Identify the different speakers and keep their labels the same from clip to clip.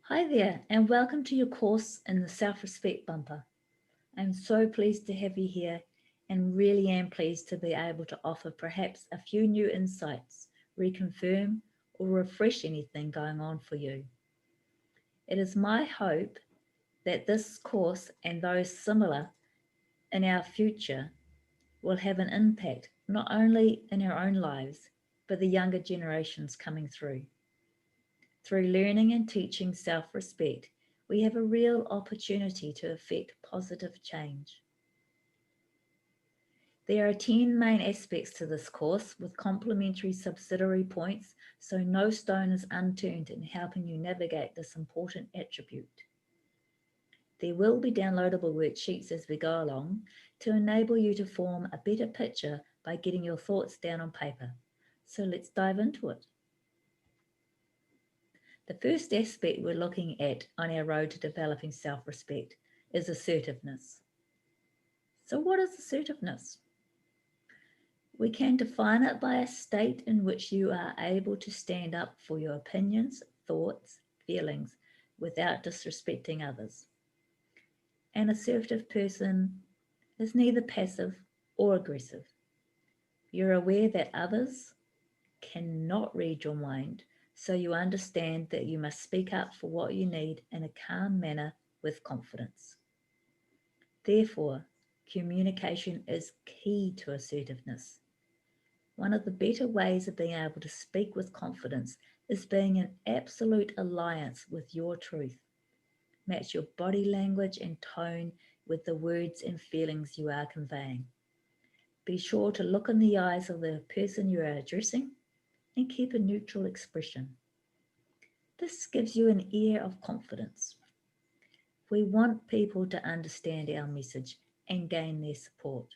Speaker 1: Hi there, and welcome to your course in the Self Respect Bumper. I'm so pleased to have you here and really am pleased to be able to offer perhaps a few new insights, reconfirm, or refresh anything going on for you. It is my hope that this course and those similar in our future will have an impact not only in our own lives, but the younger generations coming through. Through learning and teaching self respect, we have a real opportunity to effect positive change. There are 10 main aspects to this course with complementary subsidiary points, so no stone is unturned in helping you navigate this important attribute. There will be downloadable worksheets as we go along to enable you to form a better picture by getting your thoughts down on paper. So let's dive into it. The first aspect we're looking at on our road to developing self respect is assertiveness. So, what is assertiveness? We can define it by a state in which you are able to stand up for your opinions, thoughts, feelings without disrespecting others. An assertive person is neither passive or aggressive. You're aware that others cannot read your mind, so you understand that you must speak up for what you need in a calm manner with confidence. Therefore, communication is key to assertiveness. One of the better ways of being able to speak with confidence is being in absolute alliance with your truth. Match your body language and tone with the words and feelings you are conveying. Be sure to look in the eyes of the person you are addressing and keep a neutral expression. This gives you an air of confidence. We want people to understand our message and gain their support.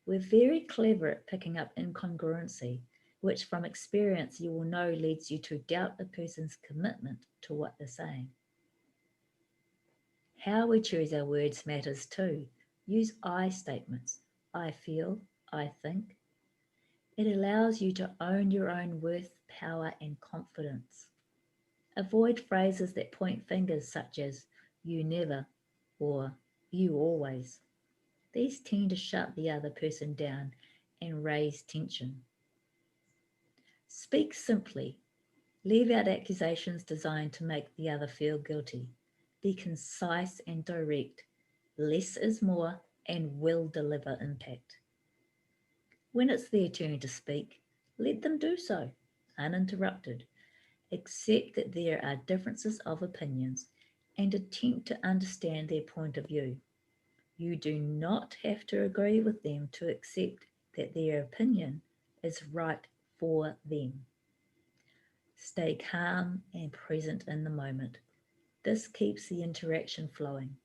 Speaker 1: We're very clever at picking up incongruency, which from experience you will know leads you to doubt a person's commitment to what they're saying. How we choose our words matters too. Use I statements. I feel, I think. It allows you to own your own worth, power, and confidence. Avoid phrases that point fingers such as you never or you always. These tend to shut the other person down and raise tension. Speak simply. Leave out accusations designed to make the other feel guilty. Be concise and direct. Less is more and will deliver impact. When it's their turn to speak, let them do so, uninterrupted. Accept that there are differences of opinions and attempt to understand their point of view. You do not have to agree with them to accept that their opinion is right for them. Stay calm and present in the moment. This keeps the interaction flowing.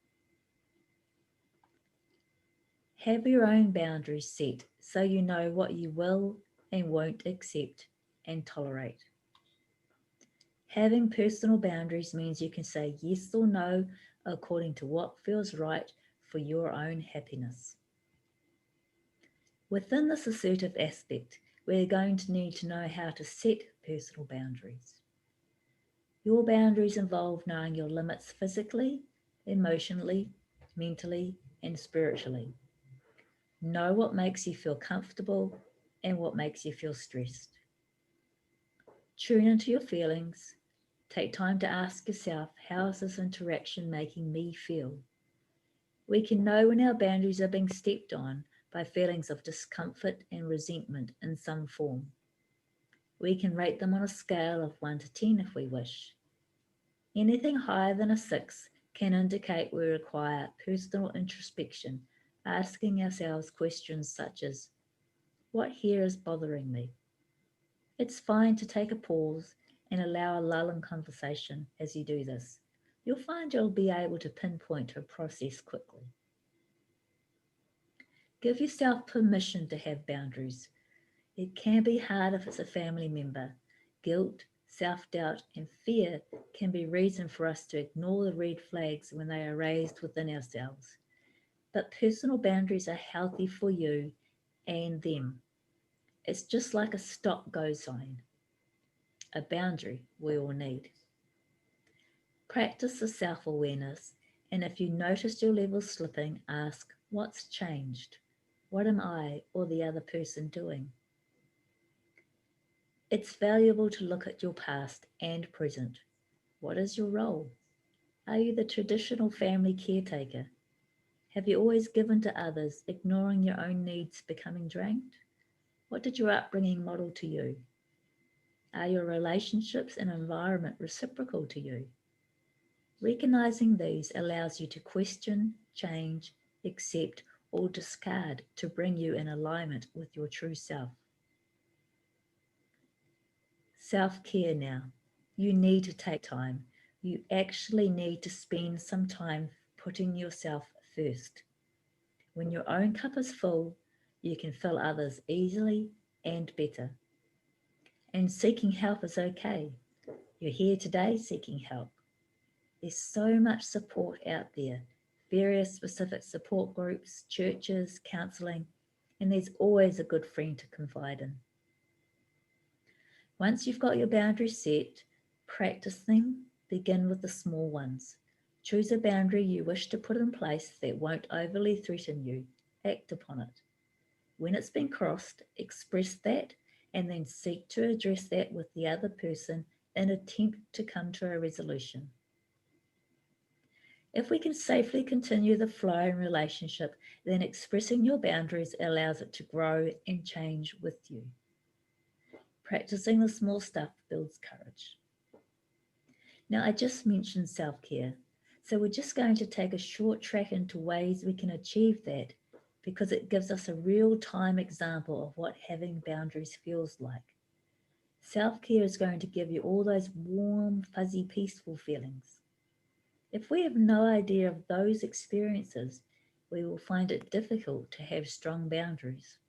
Speaker 1: Have your own boundaries set so you know what you will and won't accept and tolerate. Having personal boundaries means you can say yes or no according to what feels right for your own happiness. Within this assertive aspect, we're going to need to know how to set personal boundaries. Your boundaries involve knowing your limits physically, emotionally, mentally, and spiritually. Know what makes you feel comfortable and what makes you feel stressed. Tune into your feelings. Take time to ask yourself, how is this interaction making me feel? We can know when our boundaries are being stepped on by feelings of discomfort and resentment in some form. We can rate them on a scale of 1 to 10 if we wish. Anything higher than a 6 can indicate we require personal introspection, asking ourselves questions such as, what here is bothering me? It's fine to take a pause and allow a lull in conversation as you do this. You'll find you'll be able to pinpoint a process quickly. Give yourself permission to have boundaries. It can be hard if it's a family member. Guilt, self-doubt, and fear can be reason for us to ignore the red flags when they are raised within ourselves. But personal boundaries are healthy for you and them. It's just like a stop-go sign, a boundary we all need. Practice the self-awareness, and if you notice your levels slipping, ask, what's changed? What am I or the other person doing? It's valuable to look at your past and present. What is your role? Are you the traditional family caretaker? Have you always given to others, ignoring your own needs, becoming drained? What did your upbringing model to you? Are your relationships and environment reciprocal to you? Recognizing these allows you to question, change, accept, or discard to bring you in alignment with your true self. Self care now. You need to take time. You actually need to spend some time putting yourself first. When your own cup is full, you can fill others easily and better. And seeking help is okay. You're here today seeking help. There's so much support out there, various specific support groups, churches, counselling, and there's always a good friend to confide in. Once you've got your boundaries set, practice them. Begin with the small ones. Choose a boundary you wish to put in place that won't overly threaten you. Act upon it. When it's been crossed, express that and then seek to address that with the other person in attempt to come to a resolution. If we can safely continue the flow in relationship, then expressing your boundaries allows it to grow and change with you. Practicing the small stuff builds courage. Now, I just mentioned self care, so we're just going to take a short track into ways we can achieve that because it gives us a real time example of what having boundaries feels like. Self care is going to give you all those warm, fuzzy, peaceful feelings. If we have no idea of those experiences, we will find it difficult to have strong boundaries.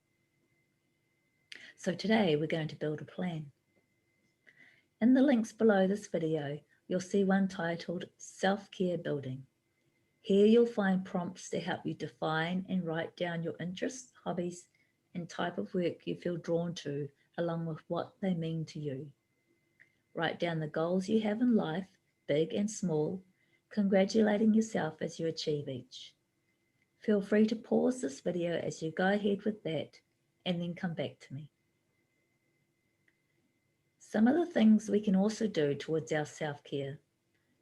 Speaker 1: So today we're going to build a plan. In the links below this video, you'll see one titled Self-Care Building. Here you'll find prompts to help you define and write down your interests, hobbies, and type of work you feel drawn to, along with what they mean to you. Write down the goals you have in life, big and small, congratulating yourself as you achieve each. Feel free to pause this video as you go ahead with that and then come back to me. Some of the things we can also do towards our self-care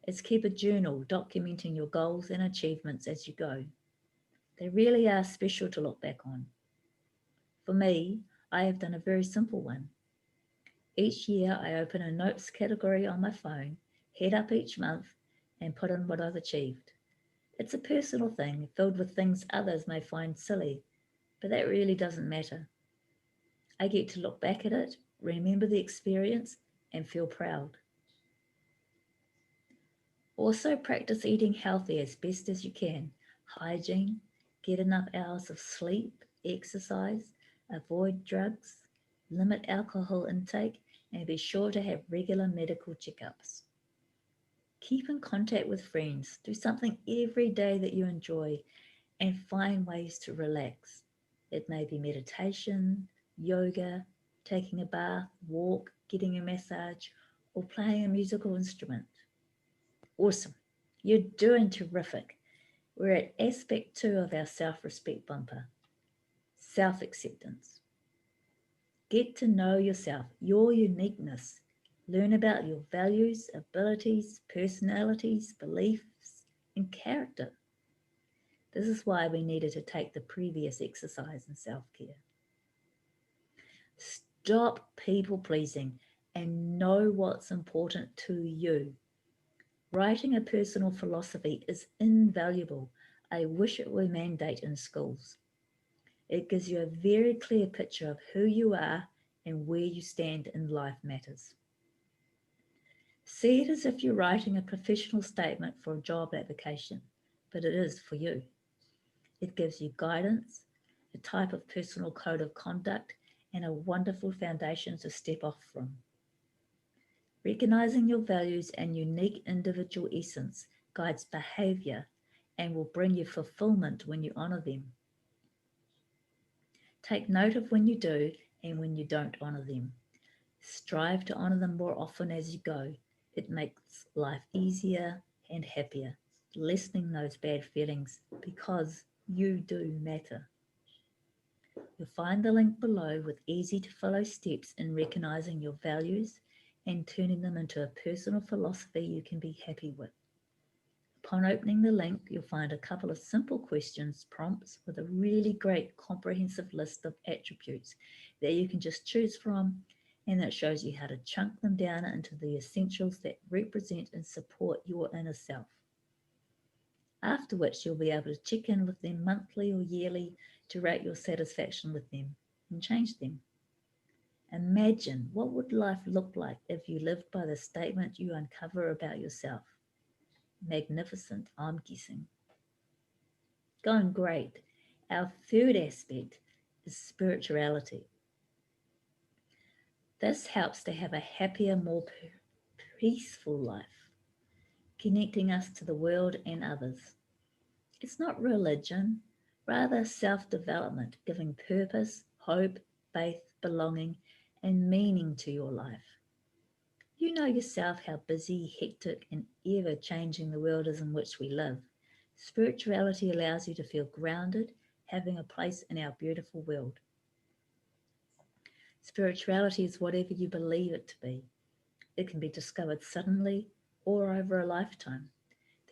Speaker 1: is keep a journal documenting your goals and achievements as you go. They really are special to look back on. For me, I have done a very simple one. Each year I open a notes category on my phone, head up each month, and put in what I've achieved. It's a personal thing filled with things others may find silly, but that really doesn't matter. I get to look back at it, remember the experience, and feel proud. Also, practice eating healthy as best as you can. Hygiene, get enough hours of sleep, exercise, avoid drugs, limit alcohol intake, and be sure to have regular medical checkups. Keep in contact with friends. Do something every day that you enjoy and find ways to relax. It may be meditation, yoga, taking a bath, walk, getting a massage, or playing a musical instrument. Awesome. You're doing terrific. We're at aspect 2 of our self-respect bumper, self-acceptance. Get to know yourself, your uniqueness. Learn about your values, abilities, personalities, beliefs, and character. This is why we needed to take the previous exercise in self-care. Stop people pleasing and know what's important to you. Writing a personal philosophy is invaluable. I wish it were mandate in schools. It gives you a very clear picture of who you are and where you stand in life matters. See it as if you're writing a professional statement for a job application, but it is for you. It gives you guidance, a type of personal code of conduct, and a wonderful foundation to step off from. Recognizing your values and unique individual essence guides behavior and will bring you fulfillment when you honor them. Take note of when you do and when you don't honor them. Strive to honor them more often as you go. It makes life easier, and happier, lessening those bad feelings because you do matter. You'll find the link below with easy to follow steps in recognizing your values and turning them into a personal philosophy you can be happy with. Upon opening the link, you'll find a couple of simple questions prompts with a really great comprehensive list of attributes that you can just choose from, and that shows you how to chunk them down into the essentials that represent and support your inner self. After which you'll be able to check in with them monthly or yearly to rate your satisfaction with them and change them. Imagine what would life look like if you lived by the statement you uncover about yourself. Magnificent, I'm guessing. Going great. Our third aspect is spirituality. This helps to have a happier, more peaceful life, connecting us to the world and others. It's not religion, rather self development, giving purpose, hope, faith, belonging, and meaning to your life. You know yourself how busy, hectic, and ever changing the world is in which we live. Spirituality allows you to feel grounded, having a place in our beautiful world. Spirituality is whatever you believe it to be. It can be discovered suddenly or over a lifetime.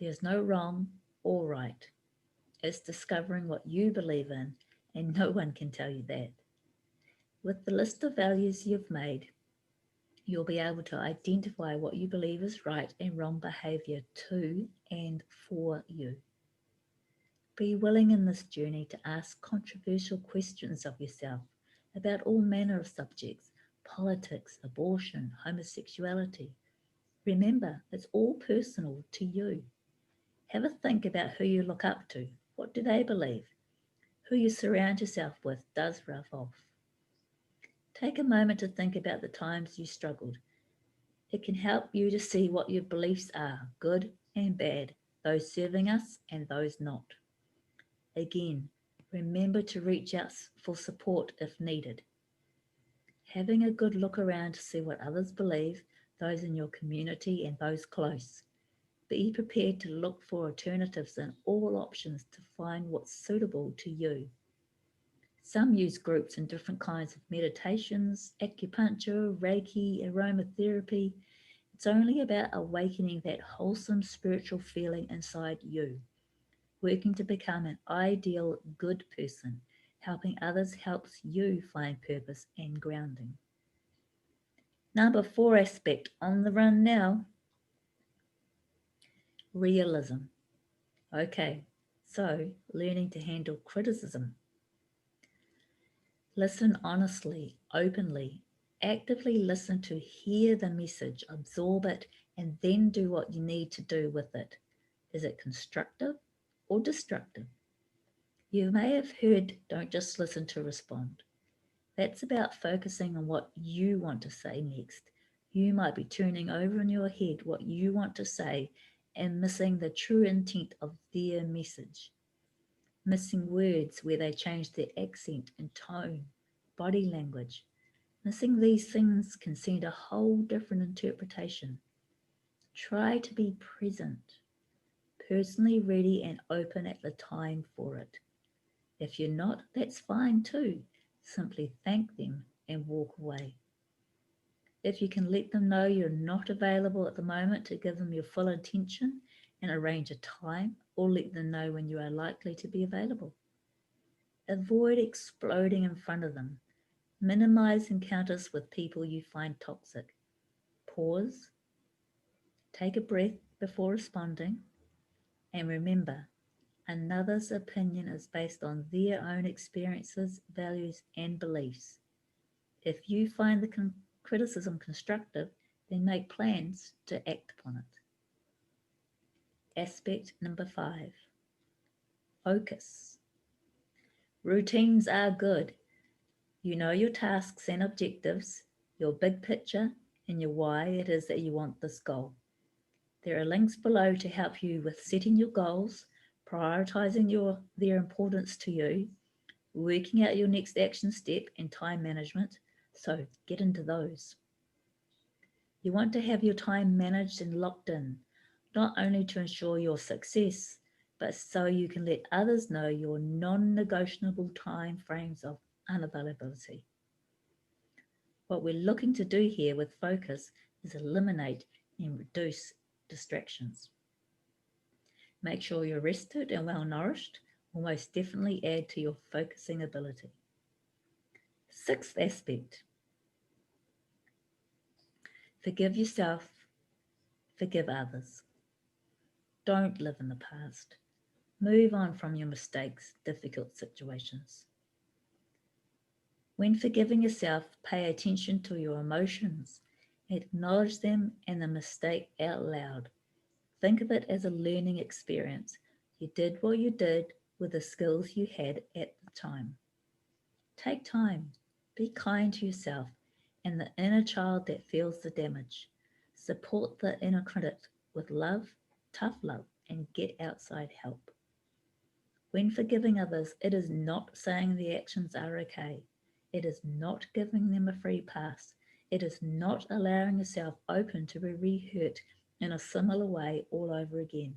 Speaker 1: There's no wrong or right. It's discovering what you believe in, and no one can tell you that. With the list of values you've made, you'll be able to identify what you believe is right and wrong behavior to and for you. Be willing in this journey to ask controversial questions of yourself about all manner of subjects: politics, abortion, homosexuality. Remember, it's all personal to you. Have a think about who you look up to. What do they believe? Who you surround yourself with does rub off. Take a moment to think about the times you struggled. It can help you to see what your beliefs are, good and bad, those serving us and those not. Again, remember to reach out for support if needed. Having a good look around to see what others believe, those in your community and those close. Be prepared to look for alternatives in all options to find what's suitable to you. Some use groups and different kinds of meditations, acupuncture, Reiki, aromatherapy. It's only about awakening that wholesome spiritual feeling inside you, working to become an ideal good person. Helping others helps you find purpose and grounding. Number 4 aspect on the run now: realism. Okay, so learning to handle criticism. Listen honestly, openly, actively listen to hear the message, absorb it, and then do what you need to do with it. Is it constructive or destructive? You may have heard, don't just listen to respond. That's about focusing on what you want to say next. You might be turning over in your head what you want to say and missing the true intent of their message. Missing words where they change their accent and tone, body language. Missing these things can send a whole different interpretation. Try to be present, personally ready and open at the time for it. If you're not, that's fine too. Simply thank them and walk away. If you can let them know you're not available at the moment, to give them your full attention and arrange a time, or let them know when you are likely to be available. Avoid exploding in front of them. Minimize encounters with people you find toxic. Pause, take a breath before responding, and remember, another's opinion is based on their own experiences, values, and beliefs. If you find the criticism constructive, then make plans to act upon it. Aspect number 5: focus. Routines are good. You know your tasks and objectives, your big picture, and your why it is that you want this goal. There are links below to help you with setting your goals, prioritizing their importance to you, working out your next action step, and time management. So get into those. You want to have your time managed and locked in. not only to ensure your success, but so you can let others know your non negotiable time frames of unavailability. What we're looking to do here with focus is eliminate and reduce distractions. Make sure you're rested and well nourished will most definitely add to your focusing ability. Sixth aspect, forgive yourself, forgive others. Don't live in the past. Move on from your mistakes, difficult situations. When forgiving yourself, pay attention to your emotions, acknowledge them and the mistake out loud. Think of it as a learning experience. You did what you did with the skills you had at the time. Take time, be kind to yourself and the inner child that feels the damage. Support the inner critic with love, tough love, and get outside help. When forgiving others, it is not saying the actions are okay. It is not giving them a free pass. It is not allowing yourself open to be re-hurt in a similar way all over again.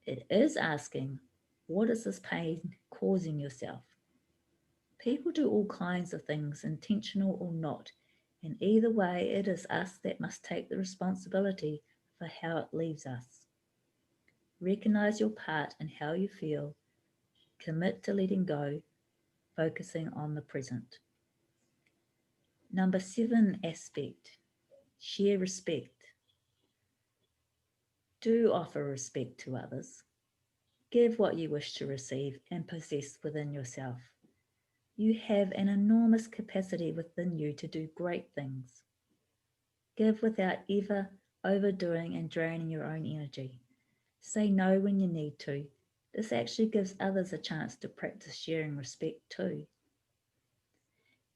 Speaker 1: It is asking, what is this pain causing yourself? People do all kinds of things, intentional or not, and either way, it is us that must take the responsibility for how it leaves us. Recognize your part in how you feel, commit to letting go, focusing on the present. Number 7 aspect, share respect. Do offer respect to others. Give what you wish to receive and possess within yourself. You have an enormous capacity within you to do great things. Give without ever overdoing and draining your own energy. Say no when you need to. This actually gives others a chance to practice sharing respect too.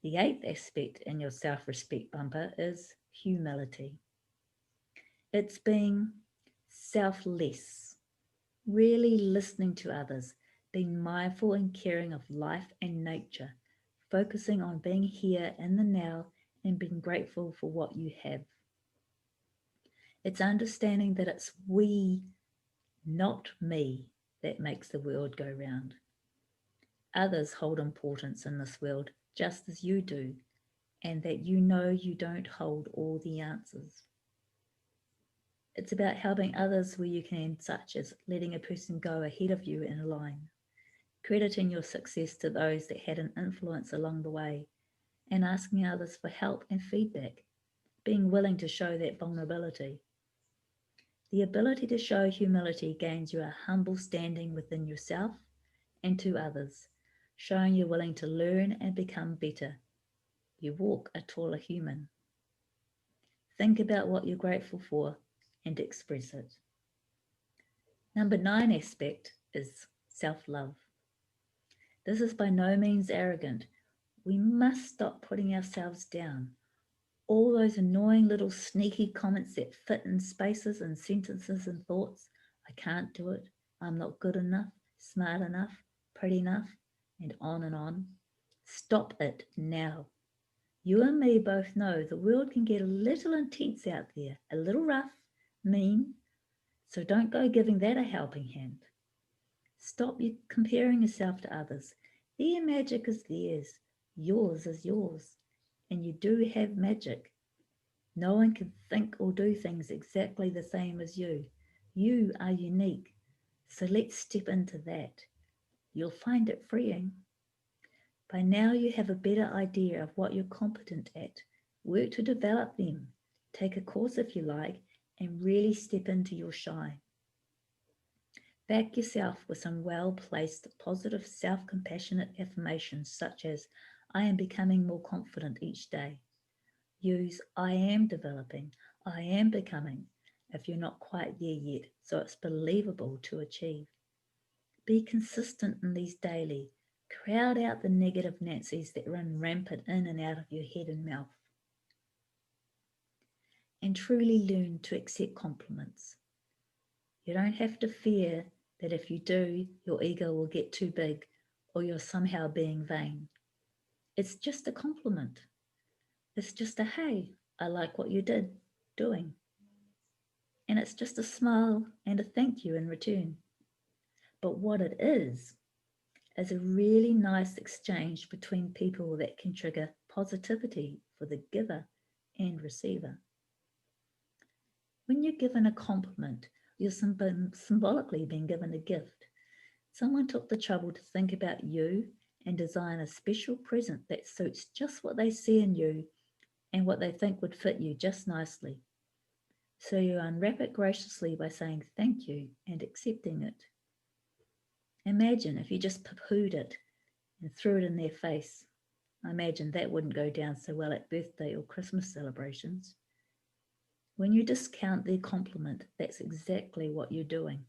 Speaker 1: The 8th aspect in your self respect bumper is humility. It's being selfless, really listening to others, being mindful and caring of life and nature, focusing on being here in the now and being grateful for what you have. It's understanding that it's we, not me, that makes the world go round. Others hold importance in this world just as you do, and that you know you don't hold all the answers. It's about helping others where you can, such as letting a person go ahead of you in a line, crediting your success to those that had an influence along the way, and asking others for help and feedback, being willing to show that vulnerability. The ability to show humility gains you a humble standing within yourself and to others, showing you're willing to learn and become better. You walk a taller human. Think about what you're grateful for and express it. Number 9 aspect is self-love. This is by no means arrogant. We must stop putting ourselves down. All those annoying little sneaky comments that fit in spaces and sentences and thoughts. I can't do it. I'm not good enough, smart enough, pretty enough, and on and on. Stop it now. You and me both know the world can get a little intense out there, a little rough, mean, so don't go giving that a helping hand. Stop you comparing yourself to others. Their magic is theirs. Yours is yours. And you do have magic. No one can think or do things exactly the same as you. You are unique. So let's step into that. You'll find it freeing. By now you have a better idea of what you're competent at. Work to develop them. Take a course if you like and really step into your shine. Back yourself with some well-placed, positive, self-compassionate affirmations such as, I am becoming more confident each day. Use, I am developing, I am becoming, if you're not quite there yet, so it's believable to achieve. Be consistent in these daily. Crowd out the negative Nancy's that run rampant in and out of your head and mouth. And truly learn to accept compliments. You don't have to fear that if you do, your ego will get too big or you're somehow being vain. It's just a compliment. It's just a, hey, I like what you did doing. and it's just a smile and a thank you in return. But what it is a really nice exchange between people that can trigger positivity for the giver and receiver. When you're given a compliment, you're symbolically being given a gift. Someone took the trouble to think about you and design a special present that suits just what they see in you and what they think would fit you just nicely. So you unwrap it graciously by saying thank you and accepting it. Imagine if you just poo-pooed it and threw it in their face. I imagine that wouldn't go down so well at birthday or Christmas celebrations. When you discount their compliment, that's exactly what you're doing.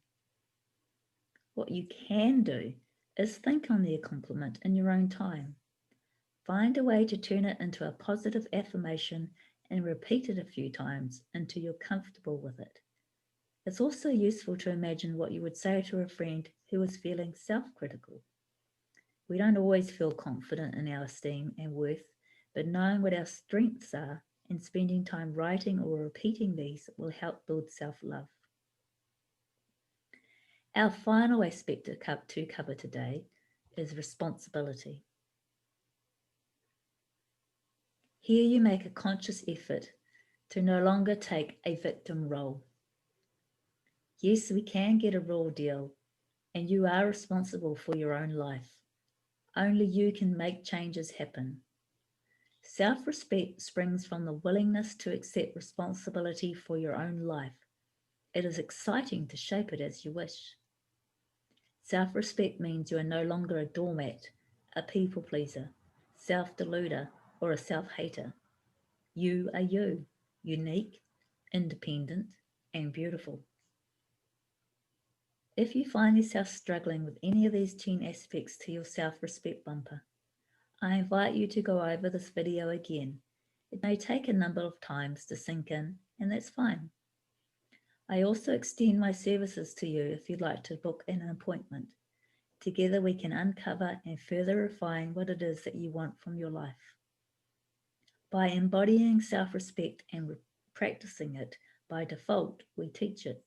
Speaker 1: What you can do is think on their compliment in your own time. Find a way to turn it into a positive affirmation and repeat it a few times until you're comfortable with it. It's also useful to imagine what you would say to a friend who is feeling self-critical. We don't always feel confident in our esteem and worth, but knowing what our strengths are and spending time writing or repeating these will help build self-love. Our final aspect to cover today is responsibility. Here you make a conscious effort to no longer take a victim role. Yes, we can get a raw deal, and you are responsible for your own life. Only you can make changes happen. Self-respect springs from the willingness to accept responsibility for your own life. It is exciting to shape it as you wish. Self-respect means you are no longer a doormat, a people pleaser, self-deluder, or a self-hater. You are you, unique, independent, and beautiful. If you find yourself struggling with any of these 10 aspects to your self-respect bumper, I invite you to go over this video again. It may take a number of times to sink in, and that's fine. I also extend my services to you if you'd like to book an appointment. Together we can uncover and further refine what it is that you want from your life. By embodying self-respect and practicing it by default, we teach it.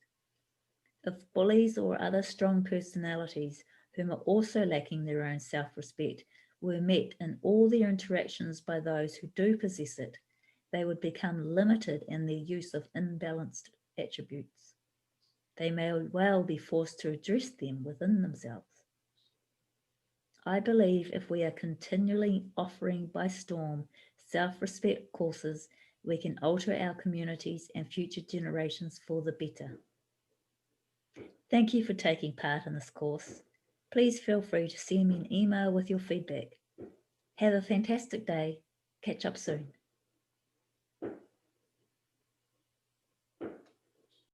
Speaker 1: If bullies or other strong personalities whom are also lacking their own self-respect were met in all their interactions by those who do possess it, they would become limited in their use of imbalanced attributes. They may well be forced to address them within themselves. I believe if we are continually offering by storm self-respect courses, we can alter our communities and future generations for the better. Thank you for taking part in this course. Please feel free to send me an email with your feedback. Have a fantastic day. Catch up soon.